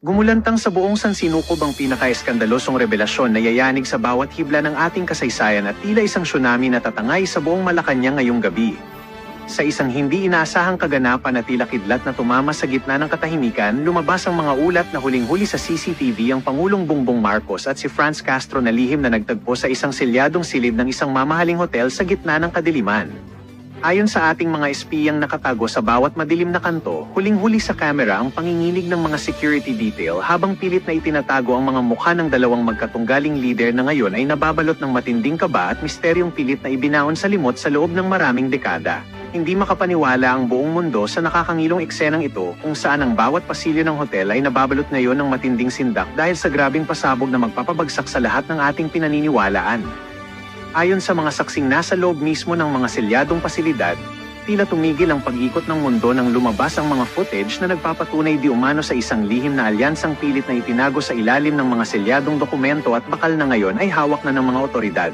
Gumulantang sa buong sansinukob ang pinaka-eskandalosong revelasyon na yayanig sa bawat hibla ng ating kasaysayan at tila isang tsunami na tatangay sa buong Malacanang ngayong gabi. Sa isang hindi inaasahang kaganapan na tila kidlat na tumama sa gitna ng katahimikan, lumabas ang mga ulat na huling-huli sa CCTV ang Pangulong Bongbong Marcos at si Franz Castro na lihim na nagtagpo sa isang selyadong silid ng isang mamahaling hotel sa gitna ng kadiliman. Ayon sa ating mga espiyang nakatago sa bawat madilim na kanto, huling-huli sa kamera ang panginginig ng mga security detail habang pilit na itinatago ang mga mukha ng dalawang magkatunggaling leader na ngayon ay nababalot ng matinding kaba at misteryong pilit na ibinaon sa limot sa loob ng maraming dekada. Hindi makapaniwala ang buong mundo sa nakakangilong eksenang ito kung saan ang bawat pasilyo ng hotel ay nababalot ngayon ng matinding sindak dahil sa grabing pasabog na magpapabagsak sa lahat ng ating pinaniniwalaan. Ayon sa mga saksing nasa loob mismo ng mga selyadong pasilidad, tila tumigil ang pag-ikot ng mundo nang lumabas ang mga footage na nagpapatunay di umano sa isang lihim na alyansang pilit na itinago sa ilalim ng mga selyadong dokumento at bakal na ngayon ay hawak na ng mga otoridad.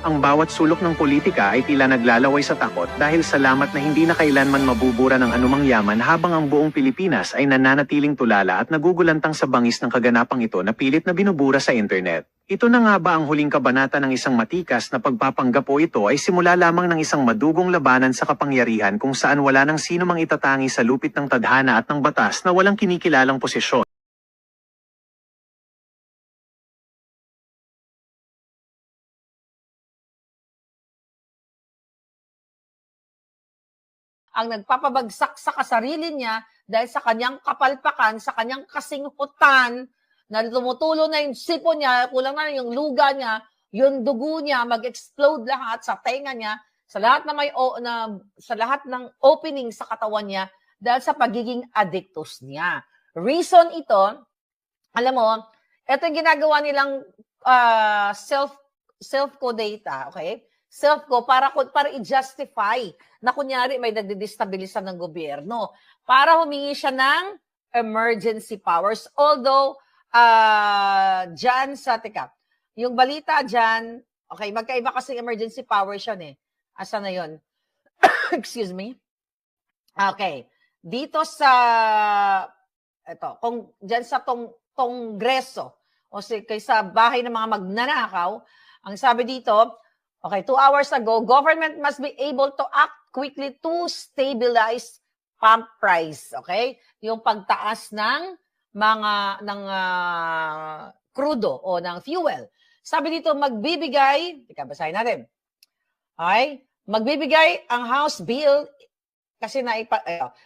Ang bawat sulok ng politika ay tila naglalaway sa takot dahil salamat na hindi na kailanman mabubura ng anumang yaman habang ang buong Pilipinas ay nananatiling tulala at nagugulantang sa bangis ng kaganapang ito na pilit na binubura sa internet. Ito na nga ba ang huling kabanata ng isang matikas na pagpapanggap o ito ay simula lamang ng isang madugong labanan sa kapangyarihan kung saan wala nang sino mang itatangi sa lupit ng tadhana at ng batas na walang kinikilalang posisyon. Ang nagpapabagsak sa kasarili niya dahil sa kanyang kapalpakan, sa kanyang kasinghutan, na tumutulo na yung sipon niya, kulang na yung luga niya, yung dugo niya, mag-explode lahat sa tenga niya, sa lahat na sa lahat ng opening sa katawan niya dahil sa pagiging addictus niya. Reason ito, alam mo, ito yung ginagawa nilang self-co data, okay? Self-co para i-justify na kunyari may nagdidestabilisa ng gobyerno para humingi siya ng emergency powers. Although, yung balita dyan, okay, magkaiba kasi emergency powers yan eh. Asa na yun? Excuse me. Okay. Dito sa, dyan sa kongreso, o sa bahay ng mga magnanakaw, ang sabi dito, okay, 2 hours ago, government must be able to act quickly to stabilize pump price, okay? Yung pagtaas ng crudo o ng fuel. Sabi dito, basahin natin. Okay? Magbibigay ang House Bill,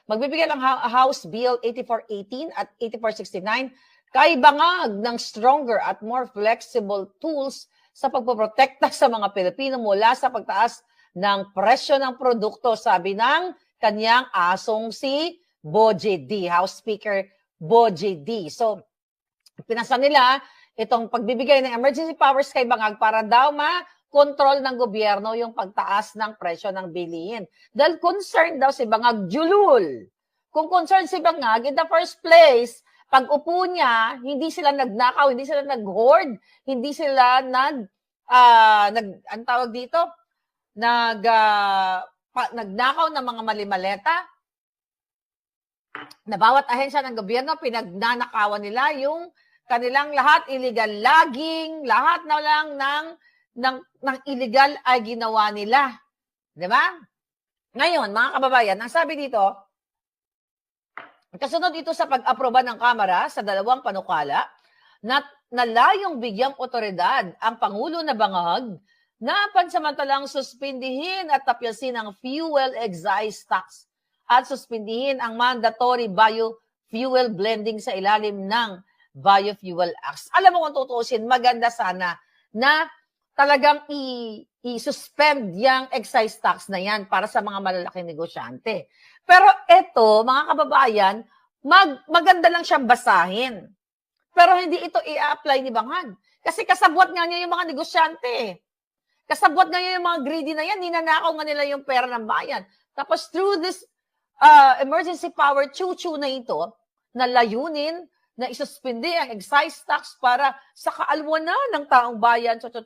magbibigay ang House Bill 8418 at 8469 kay bangag ng stronger at more flexible tools sa pagpoprotekta sa mga Pilipino mula sa pagtaas ng presyo ng produkto, sabi ng kanyang asong si Boje D, House Speaker Boje D. So, pinasa nila itong pagbibigay ng emergency powers kay bangag para daw ma-control ng gobyerno yung pagtaas ng presyo ng bilihin. Dahil concerned daw si bangag julul. Kung concerned si bangag, in the first place, pag upo niya, hindi sila nagnakaw, hindi sila nag-hoard, hindi sila nagnakaw ng mga malimaleta, na bawat ahensya ng gobyerno, pinagnanakawan nila yung kanilang lahat, illegal logging, lahat na lang ng illegal ay ginawa nila. Diba? Ngayon, mga kababayan, ang sabi dito, kasunod ito sa pag-aproba ng Kamara sa 2 panukala na nalayong bigyang otoridad ang Pangulo na bangag na pansamantalang suspindihin at tapyasin ang fuel excise tax at suspindihin ang mandatory biofuel blending sa ilalim ng Biofuel Act. Alam mo kung tutuusin, maganda sana na talagang i-suspend yung excise tax na yan para sa mga malalaking negosyante. Pero ito, mga kababayan, maganda lang siyang basahin. Pero hindi ito i-apply ni Bangag. Kasi kasabwat nga niya yung mga negosyante. Kasabwat nga niya yung mga greedy na yan. Ninanakaw nga nila yung pera ng bayan. Tapos through this emergency power chuchu na ito, na layunin na isuspindi ang excise tax para sa kaalwanan ng taong bayan. Ito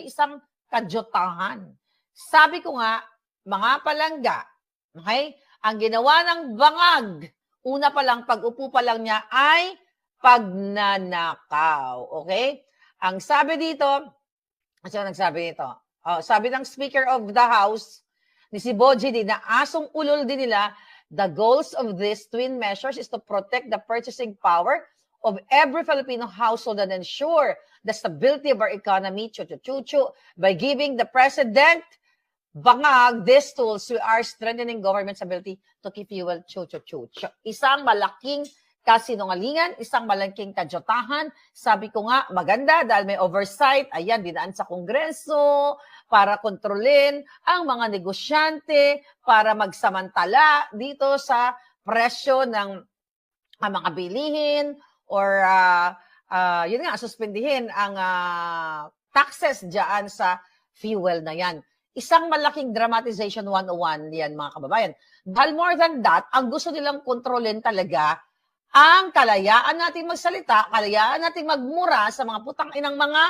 isang kadyotahan. Sabi ko nga, mga palangga, okay, ang ginawa ng Bangag, Una pa lang, pag-upo pa lang niya ay pagnanakaw. Okay? Ang sabi dito, ano nagsabi dito? Sabi ng Speaker of the House, ni si Boji din, na asong ulol din nila, the goals of these twin measures is to protect the purchasing power of every Filipino household and ensure the stability of our economy, by giving the President Bangag these tools, we are strengthening government's ability to keep fuel, Isang malaking kasinungalingan, isang malaking kadyotahan. Sabi ko nga, maganda dahil may oversight. Ayan, dinaan sa Kongreso para kontrolin ang mga negosyante, para magsamantala dito sa presyo ng mga bilihin or yun nga, suspindihin ang taxes dyan sa fuel na yan. Isang malaking dramatization 101 yan, mga kababayan. Dahil more than that, ang gusto nilang kontrolin talaga ang kalayaan natin magsalita, kalayaan natin magmura sa mga putang inang mga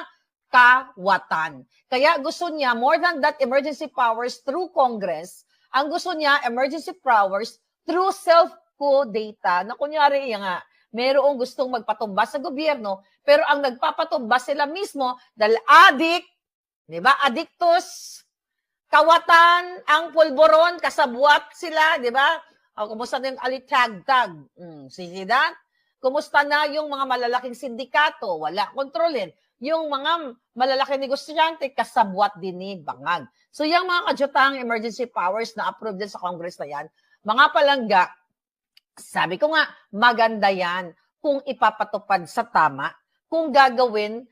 kawatan. Kaya gusto niya, more than that, emergency powers through Congress. Ang gusto niya, emergency powers through self-co data. Na kunyari, nga, mayroong gustong magpatumba sa gobyerno, pero ang nagpapatumba sila mismo dahil addict, di ba? Addictus, kawatan, ang pulboron, kasabwat sila, di ba? Kumusta na yung alitag-tag? Sige na? Kumusta na yung mga malalaking sindikato? Wala kontrolin. Yung mga malalaking negosyante, kasabwat din ni Bangag. So yung mga kadyotang emergency powers na approved din sa Congress na yan, mga palangga, sabi ko nga, maganda yan kung ipapatupad sa tama, kung gagawin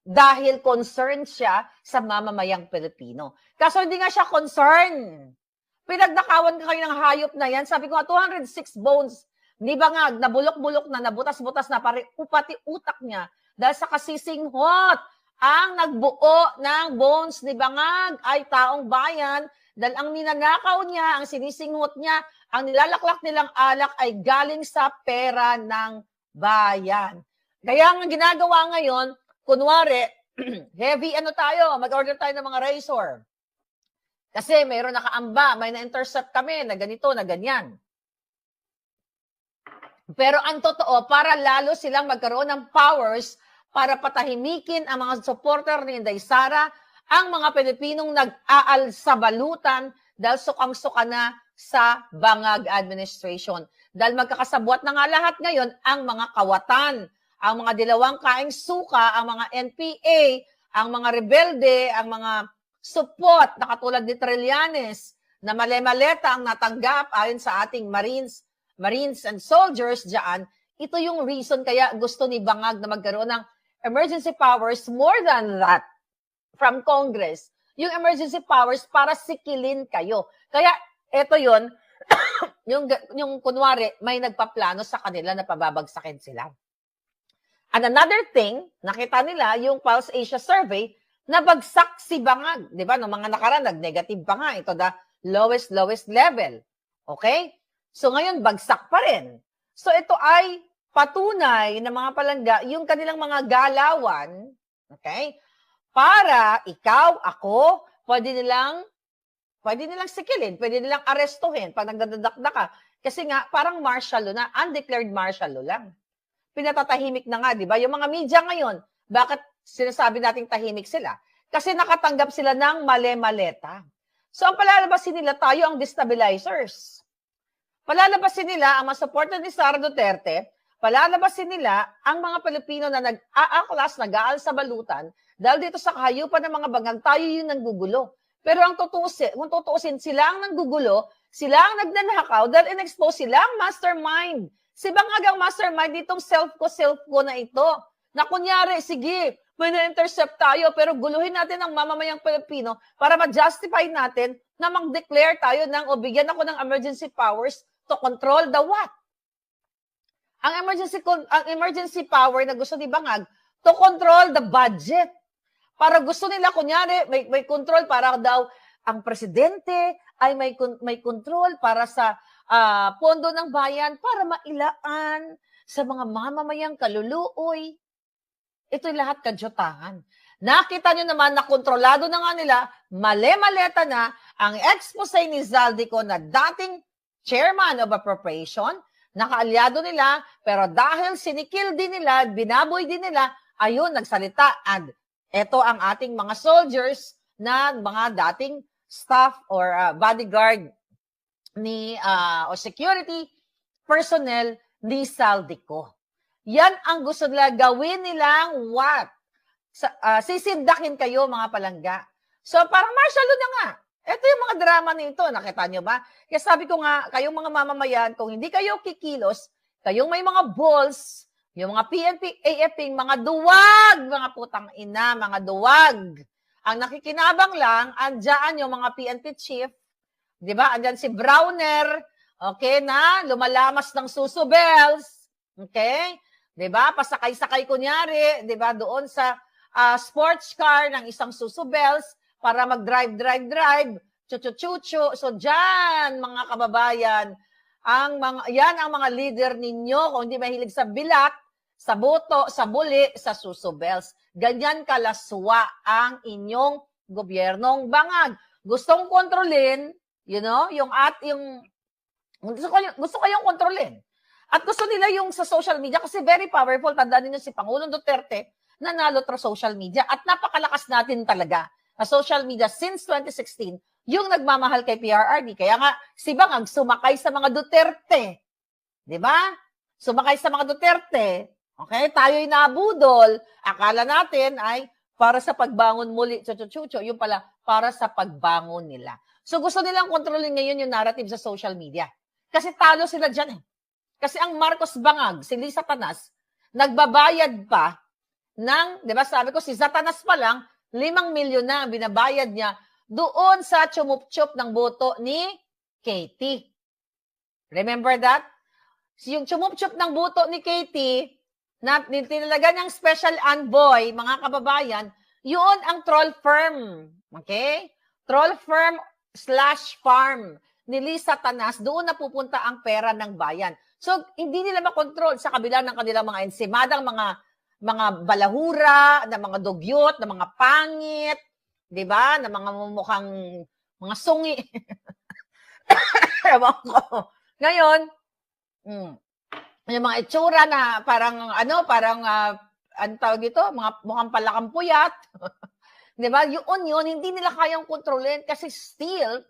dahil concerned siya sa mamamayang Pilipino. Kaso hindi nga siya concerned. Pinagnakawan ka kayo ng hayop na yan. Sabi ko nga, 206 bones. Di ba nga, nabulok-bulok na, nabutas-butas na, pati utak niya. Dahil sa kasisinghot, ang nagbuo ng bones ni Bangag ay taong bayan. Dahil ang ninanakaw niya, ang sinisinghot niya, ang nilalaklak nilang alak ay galing sa pera ng bayan. Kaya ang ginagawa ngayon, kunwari, heavy tayo, mag-order tayo ng mga razor. Kasi mayroon nakaamba, may na-intercept kami na ganito, na ganyan. Pero ang totoo, para lalo silang magkaroon ng powers para patahimikin ang mga supporter ni Inday Sara, ang mga Pilipinong nag-aal sa balutan dahil sukang-suka na sa Bangag administration. Dahil magkakasabwat na nga lahat ngayon ang mga kawatan, ang mga dilawang kaing suka, ang mga NPA, ang mga rebelde, ang mga support na katulad ni Trillanes na male-maleta ang natanggap ayon sa ating Marines and soldiers dyan. Ito yung reason kaya gusto ni Bangag na magkaroon ng emergency powers more than that from Congress. Yung emergency powers para sikilin kayo. Kaya ito yun, yung kunwari may nagpaplano sa kanila na pababagsakin sila. And another thing, nakita nila yung Pulse Asia survey na bagsak si Bangag. Di ba? Noong mga nakaraan, nag-negative pa nga. Ito the lowest level. Okay? So ngayon, bagsak pa rin. So ito ay patunay na mga palangga, yung kanilang mga galawan, okay? Para ikaw, ako, pwede nilang sikilin, pwede nilang arestuhin pag nagdadakda ka. Kasi nga, parang martial law na, undeclared martial law lang. Pinatatahimik na nga, di ba? Yung mga media ngayon, bakit sinasabi nating tahimik sila? Kasi nakatanggap sila ng male-maleta. So, ang palalabasin nila tayo ang destabilizers. Palalabasin nila ang mga supporter ni Sara Duterte, palalabasin nila ang mga Pilipino na nag-aaklas, nag-aal sa balutan, dahil dito sa kahayupan ng mga Bangag, tayo yung nanggugulo. Pero ang kung tutuusin, sila ang nanggugulo, sila ang nagnanakaw, dahil in-expose sila ang mastermind. Si Bangag ang mastermind ditong self-ko na ito. Na kunyari, sige, may na-intercept tayo, pero guluhin natin ang mamamayang Pilipino para ma-justify natin na mag-declare tayo o bigyan ako ng emergency powers to control the what? Ang emergency power na gusto ni Bangag, to control the budget. Para gusto nila, kunyari, may control para daw ang presidente ay may control para sa pondo ng bayan para mailaan sa mga mamamayang kaluluoy. Ito'y lahat kadyotahan. Nakita nyo naman na kontrolado na nga nila, male-maleta na ang expose ni Zaldico na dating chairman of appropriation, nakaalyado nila, pero dahil sinikil din nila, binaboy din nila, ayun, nagsalita. And ito ang ating mga soldiers na mga dating staff or bodyguard ni o security personnel ni Saldico. Yan ang gusto nila gawin nilang what? Sisindakin kayo mga palangga. So parang martial law na nga. Ito yung mga drama nito, nakita nyo ba? Kaya sabi ko nga, kayong mga mamamayan, kung hindi kayo kikilos, kayong may mga balls, yung mga PNP, AFP, mga duwag, mga putang ina, mga duwag. Ang nakikinabang lang, andyan yung mga PNP chief, di ba? Andyan si Browner, okay, na lumalamas ng susubels, okay? Di ba? Pasakay-sakay kunyari, di ba? Doon sa sports car ng isang susubels, para mag-drive. Chuchu. So dyan, mga kababayan, yan ang mga leader ninyo. Kung hindi mahilig sa bilat, sa boto, sa buli, sa susubels. Ganyan kalaswa ang inyong gobyernong bangag. Gustong kontrolin, gusto kayong kontrolin. At gusto nila yung sa social media kasi very powerful. Tandaan niyo si Pangulong Duterte nanalo through social media at napakalakas natin talaga na social media since 2016 yung nagmamahal kay PRRD. Kaya nga, si Bangag sumakay sa mga Duterte. Di ba? Sumakay sa mga Duterte. Okay? Tayo'y nabudol. Akala natin ay para sa pagbangon muli. Chuchu. Yung pala, para sa pagbangon nila. So gusto nilang kontrolin ngayon yung narrative sa social media. Kasi talo sila dyan eh. Kasi ang Marcos Bangag, si Lisa Tanas, nagbabayad pa ng, di ba sabi ko, si Zatanas pa lang, 5 milyon na ang binabayad niya doon sa chumup-chup ng boto ni Katie. Remember that? Yung chumup-chup ng boto ni Katie, na tinalaga niyang special envoy, mga kababayan, yun ang troll firm. Okay? Troll firm / farm ni Lisa Tanas, doon na pupunta ang pera ng bayan. So, hindi nila makontrol sa kabila ng kanilang mga ensimadang mga balahura, na mga dugyot, na mga pangit, 'di ba? Na mga mukhang mga sungi. Ewan ko. Ngayon, yung mga itsura na parang ano tawag ito, mga mukhang palakampuyat. 'Di ba? Yun hindi nila kayang kontrolin kasi still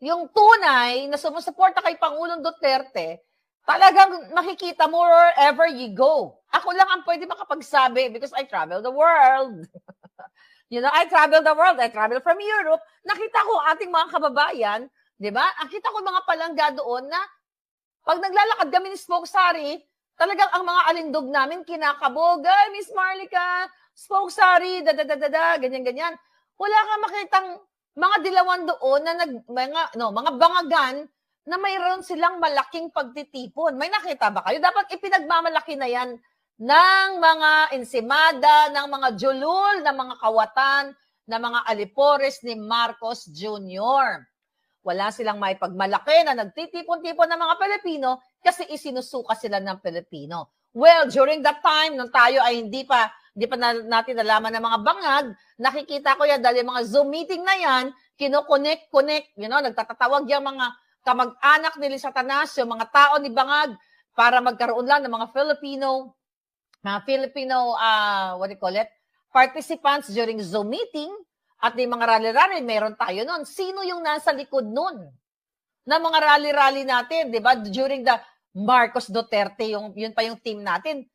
yung tunay na sumusuporta kay Pangulong Duterte, talagang makikita mo wherever you go. Ako lang ang pwede makapagsabi because I travel the world. I travel the world. I travel from Europe. Nakita ko ating mga kababayan, di ba? Nakita ko mga palangga doon na pag naglalakad kami ni Spoke Sari, talagang ang mga alindog namin kinakabog. Ay, Miss Marlica, Spoke Sari, ganyan. Wala kang makitang mga dilawan doon na mga bangagan na mayroon silang malaking pagtitipon. May nakita ba kayo? Dapat ipinagmamalaki na yan ng mga ensimada, ng mga julul, ng mga kawatan, ng mga alipores ni Marcos Jr. Wala silang may pagmalaki na nagtitipon-tipon ng mga Pilipino kasi isinusuka sila ng Pilipino. Well, during that time, nung tayo ay hindi pa natin nalaman ng mga bangag, nakikita ko yan dahil yung mga Zoom meeting na yan, kinokonek, nagtatatawag yung mga kamag-anak ni Lisa Tanas, yung mga tao ni Bangag, para magkaroon lang ng mga Filipino, participants during Zoom meeting, at yung mga rally-rally, meron tayo nun. Sino yung nasa likod nun? Na mga rally-rally natin, di ba? During the Marcos Duterte, yun pa yung team natin.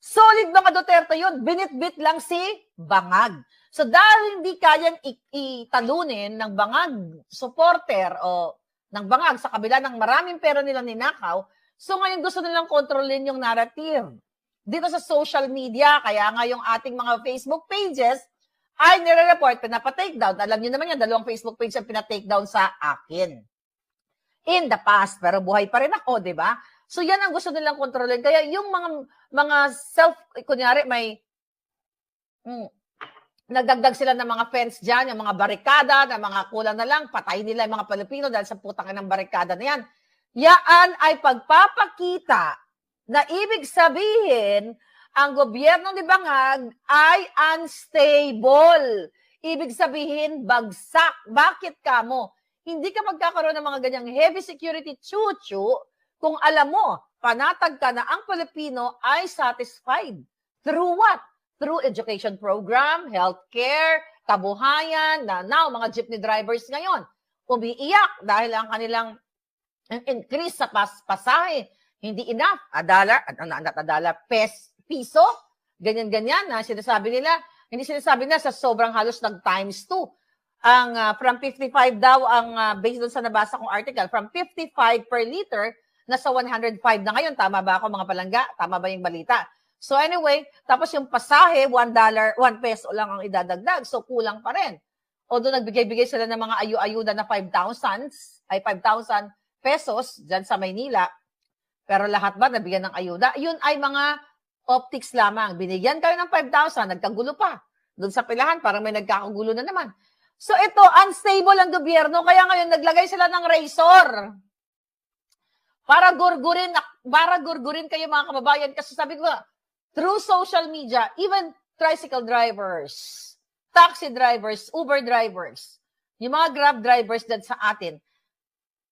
Solid mga Duterte yun. Binit-bit lang si Bangag. So dahil hindi kayang italunin ng Bangag supporter o ng Bangag sa kabila ng maraming pera nilang ninakaw, so ngayon gusto nilang kontrolin yung narrative. Dito sa social media, kaya nga yung ating mga Facebook pages ay nire-report, pinapa-takedown. Alam niyo naman yan, 2 Facebook page ang pina-takedown sa akin. In the past, pero buhay pa rin ako, di ba? So yan ang gusto nilang kontrolin. Kaya yung mga kunyari may nagdagdag sila ng mga fence dyan, yung mga barikada, na mga kulang na lang, patay nila yung mga Pilipino dahil sa putang ng barikada na yan. Yan ay pagpapakita na ibig sabihin, ang gobyerno ni Bangag ay unstable. Ibig sabihin, bagsak. Bakit kamo? hindi ka magkakaroon ng mga ganyang heavy security chuchu kung alam mo, panatag ka na ang Pilipino ay satisfied. Through what? Through education program, healthcare, kabuhayan, na now mga jeepney drivers ngayon, umiiyak dahil ang kanilang increase sa pasahe, hindi enough, piso, ganyan-ganyan na sinasabi nila. Hindi sinasabi na sa sobrang halos times 2. Ang from 55 daw ang based doon sa nabasa kong article, from 55 per liter nasa 105 na ngayon. Tama ba ako mga palangga? Tama ba yung balita? So anyway, tapos yung pasahe, $1, 1 peso lang ang idadagdag. So kulang pa rin. Although nagbigay-bigay sila ng mga ayuda na 5,000 pesos dyan sa Maynila. Pero lahat ba nabigyan ng ayuda? Yun ay mga optics lamang. Binigyan kayo ng 5,000, nagkagulo pa. Doon sa pilahan, parang may nagkakagulo na naman. So ito, unstable ang gobyerno, kaya ngayon naglagay sila ng razor. Para gurgurin kayo mga kababayan. Kasi sabi ko, through social media, even tricycle drivers, taxi drivers, Uber drivers, yung mga Grab drivers dyan sa atin,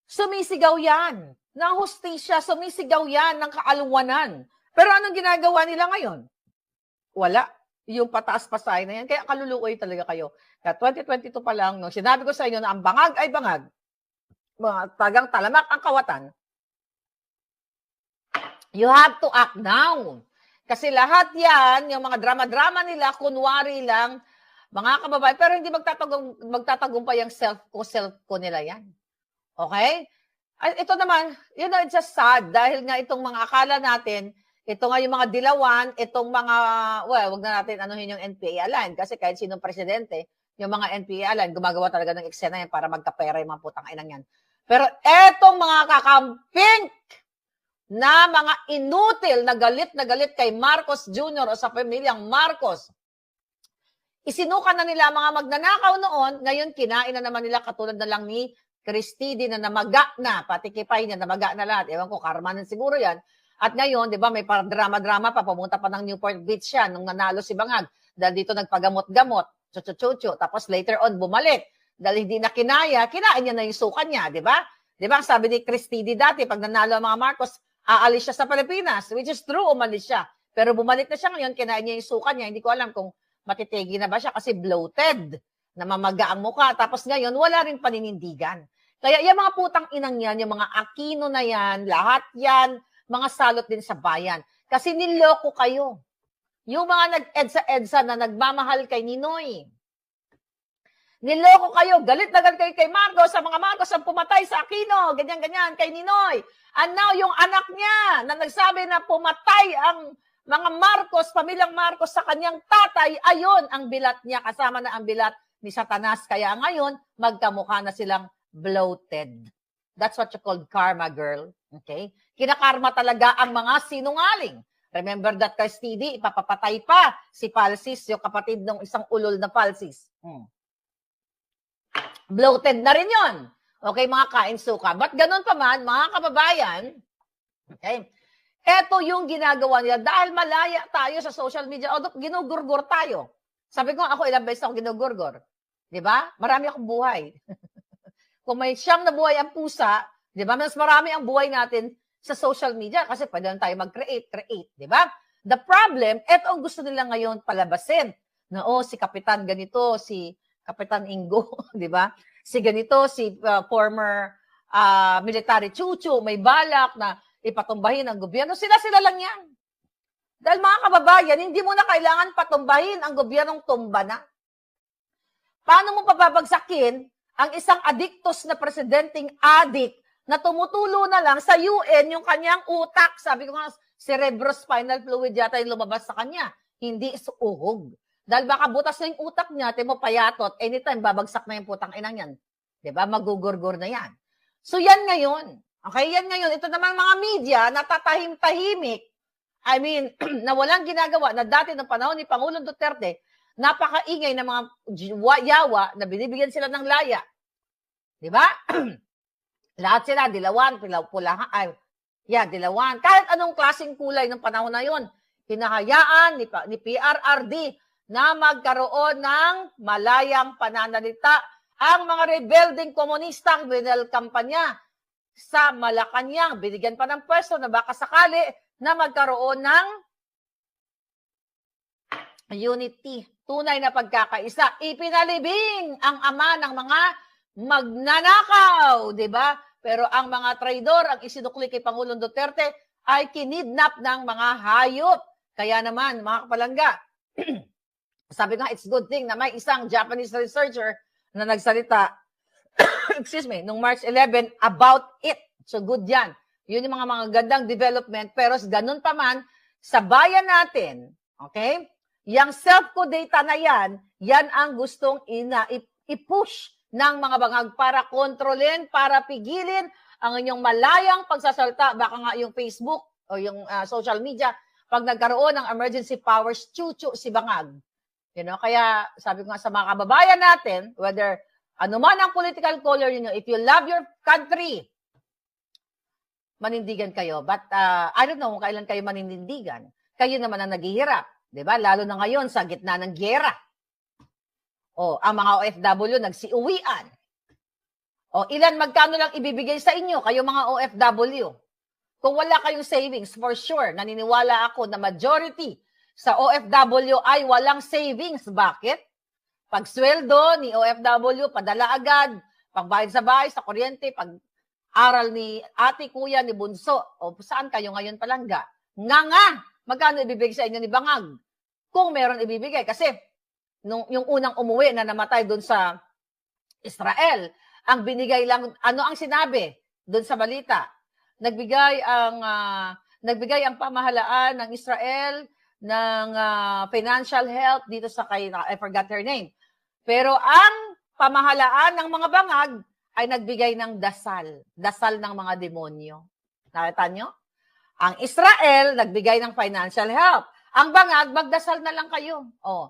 sumisigaw yan ng hustisya, sumisigaw yan ng kaalwanan. Pero anong ginagawa nila ngayon? Wala. Yung pataas-pasay na yan. Kaya kaluluoy talaga kayo. Kaya 2022 pa lang, nung sinabi ko sa inyo na ang bangag ay bangag, mga tagang talamak ang kawatan, you have to act now. Kasi lahat yan, yung mga drama-drama nila, kunwari lang, mga kababayan, pero hindi magtatagumpay yung self ko nila yan. Okay? Ito naman, it's just sad dahil nga itong mga akala natin, ito nga yung mga dilawan, itong mga, wag na natin anuhin yung NPA-align kasi kahit sinong presidente, yung mga NPA-align, gumagawa talaga ng eksena yan para magkapera yung mga putang inang yan. Pero etong mga kakamping na mga inutil na galit kay Marcos Jr. o sa pamilyang Marcos, isinukan na nila mga magnanakaw noon, ngayon kinain na naman nila katulad na lang ni Cristidi na namaga na, pati kipay niya namaga na lahat. Ewan ko, karma na siguro yan. At ngayon, di ba, may parang drama-drama pa, pumunta pa ng Newport Beach siya nung nanalo si Bangag. Dahil dito nagpagamot-gamot, chuchu-chuchu, tapos later on, bumalik. Dahil hindi na kinain niya na yung sukan niya, di ba? Di ba, sabi ni Cristidi dati, pag nanalo ang mga Marcos, aalis siya sa Pilipinas, which is true, umalis siya. Pero bumalik na siya ngayon, kinain niya yung sukan niya, hindi ko alam kung matitigi na ba siya kasi bloated, namamaga ang mukha. Tapos ngayon, wala ring paninindigan. Kaya yung mga putang inang yan, yung mga Aquino na yan, lahat yan, mga salot din sa bayan. Kasi niloko kayo. Yung mga nag-edsa-edsa na nagmamahal kay Ninoy. Niloko kayo. Galit na galit kayo kay Marcos. Sa mga Marcos ang pumatay sa Aquino. Ganyan-ganyan kay Ninoy. And now, yung anak niya na nagsabi na pumatay ang mga Marcos, pamilyang Marcos sa kanyang tatay, ayon ang bilat niya. Kasama na ang bilat ni Satanas. Kaya ngayon, magkamukha na silang bloated. That's what you call karma, girl. Okay? Kinakarma talaga ang mga sinungaling. Remember that Cristidi, ipapapatay pa si Palsis, yung kapatid ng isang ulol na Palsis. Bloated na rin yon. Okay, mga kain suka. But ganun pa man, mga kababayan, okay, eto yung ginagawa nila dahil malaya tayo sa social media, o ginugurgur tayo. Sabi ko, ako ilang beses ako ginugurgur. Diba? Marami akong buhay. Kung may siyam na buhay ang pusa, di ba? Mas marami ang buhay natin sa social media kasi pwede lang tayo mag-create, di ba? The problem, eto ang gusto nila ngayon palabasin. Na si Kapitan ganito, si Kapitan Ingo, di ba? Si ganito, si former military chuchu, may balak na ipatumbahin ang gobyerno. Sila lang yan. Dahil mga kababayan, hindi mo na kailangan patumbahin ang gobyernong tumba na. Paano mo papabagsakin ang isang adiktos na presidenteng adik na tumutulo na lang sa UN yung kanyang utak? Sabi ko nga, cerebrospinal fluid yata yung lumabas sa kanya. Hindi suuhog. Dahil baka butas na yung utak niya, mo payatot, anytime babagsak na yung putang inang yan. Diba? Magugurgur na yan. So yan ngayon. Okay, yan ngayon. Ito naman mga media na tatahim-tahimik. I mean, na walang ginagawa na dati ng panahon ni Pangulong Duterte, napakaingay ng mga yawa na binibigyan sila ng laya. Diba? Lahat sila, dilawan, pulahan, dilawan. Kahit anong klaseng kulay ng panahon na yon, hinahayaan ni PRRD na magkaroon ng malayang pananalita ang mga rebelding komunistang binelcome pa niya sa Malacanang. Binigyan pa ng pwesto na baka sakali na magkaroon ng unity, tunay na pagkakaisa. Ipinalibing ang ama ng mga magnanakaw, di ba? Pero ang mga traidor, ang isinukli kay Pangulong Duterte, ay kinidnap ng mga hayop. Kaya naman, mga kapalangga, sabi nga, it's good thing na may isang Japanese researcher na nagsalita, excuse me, nung March 11 about it. So good yan. Yun yung mga gandang development. Pero ganun pa man, sa bayan natin, okay, yung self-co data na yan, yan ang gustong i-push ng mga bangag para kontrolin, para pigilin ang inyong malayang pagsasalita. Baka nga yung Facebook o yung social media, pag nagkaroon ng emergency powers, chuchu si bangag. You know, kaya sabi ko nga sa mga kababayan natin, whether ano man ang political color niyo, if you love your country, manindigan kayo. But I don't know kung kailan kayo manindigan. Kayo naman ang naghihirap. Diba? Lalo na ngayon sa gitna ng gyera. O, ang mga OFW nagsiuwian. O, ilan magkano lang ibibigay sa inyo, kayo mga OFW? Kung wala kayong savings, for sure, naniniwala ako na majority sa OFW ay walang savings. Bakit? Pag sweldo ni OFW, padala agad. Pagbayad sa bahay, sa kuryente, pag aral ni ate, kuya, ni bunso. O, saan kayo ngayon palangga? Nga! Magkano ibibigay sa inyo ni Bangag? Kung meron ibibigay. Kasi, yung unang umuwi na namatay doon sa Israel, ang binigay lang, ano ang sinabi doon sa balita? Nagbigay ang pamahalaan ng Israel ng financial help dito sa kay, I forgot her name. Pero ang pamahalaan ng mga Bangag ay nagbigay ng dasal. Dasal ng mga demonyo. Nakita nyo? Ang Israel, nagbigay ng financial help. Ang Bangag, magdasal na lang kayo. O,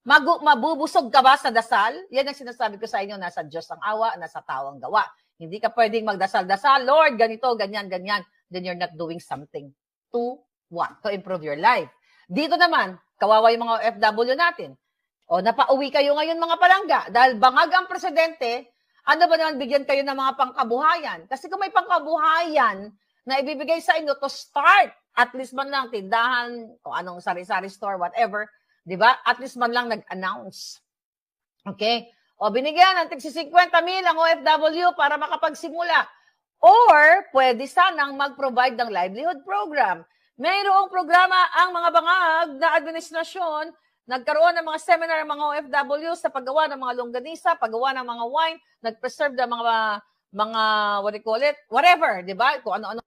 mabubusog ka ba sa dasal? Yan ang sinasabi ko sa inyo, nasa Diyos ang awa, nasa tao ang gawa. Hindi ka pwedeng magdasal-dasal, Lord, ganito, ganyan, ganyan. Then you're not doing something to what? To improve your life. Dito naman, kawawa yung mga OFW natin. O, napauwi kayo ngayon mga palangga. Dahil Bangag ang presidente, ano ba naman bigyan kayo ng mga pangkabuhayan? Kasi kung may pangkabuhayan na ibibigay sa inyo to start, at least man lang tindahan, o anong sari-sari store, whatever, di ba? At least man lang nag-announce. Okay? O binigyan ng tig 50,000 ang OFW para makapagsimula. Or, pwede sanang mag-provide ng livelihood program. Mayroong programa ang mga Bangag na administrasyon, nagkaroon ng mga seminar ng mga OFW sa paggawa ng mga longganisa, paggawa ng mga wine, nag-preserve ng mga what do you call it? Whatever, di ba? Kung ano-ano